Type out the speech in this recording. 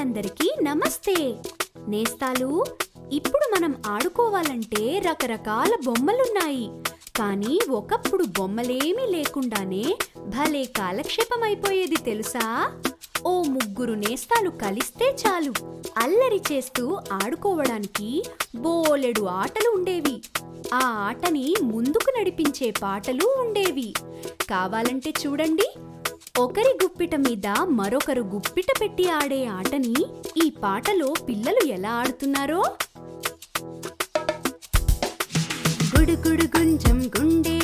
పిల్లలందరికీ నమస్తే. నేస్తాలు, ఇప్పుడు మనం ఆడుకోవాలంటే రకరకాల బొమ్మలున్నాయి. కానీ ఒకప్పుడు బొమ్మలేమీ లేకుండానే భలే కాలక్షేపం అయిపోయేది తెలుసా? ఓ ముగ్గురు నేస్తాలు కలిస్తే చాలు, అల్లరి చేస్తూ ఆడుకోవడానికి బోలెడు ఆటలు ఉండేవి. ఆ ఆటని ముందుకు నడిపించే పాటలు ఉండేవి. కావాలంటే చూడండి. ఒకరి గుప్పిట మీద మరొకరు గుప్పిట పెట్టి ఆడే ఆటని ఈ పాటలో పిల్లలు ఎలా ఆడుతున్నారో. గుడుగుడు గుంజం గుండే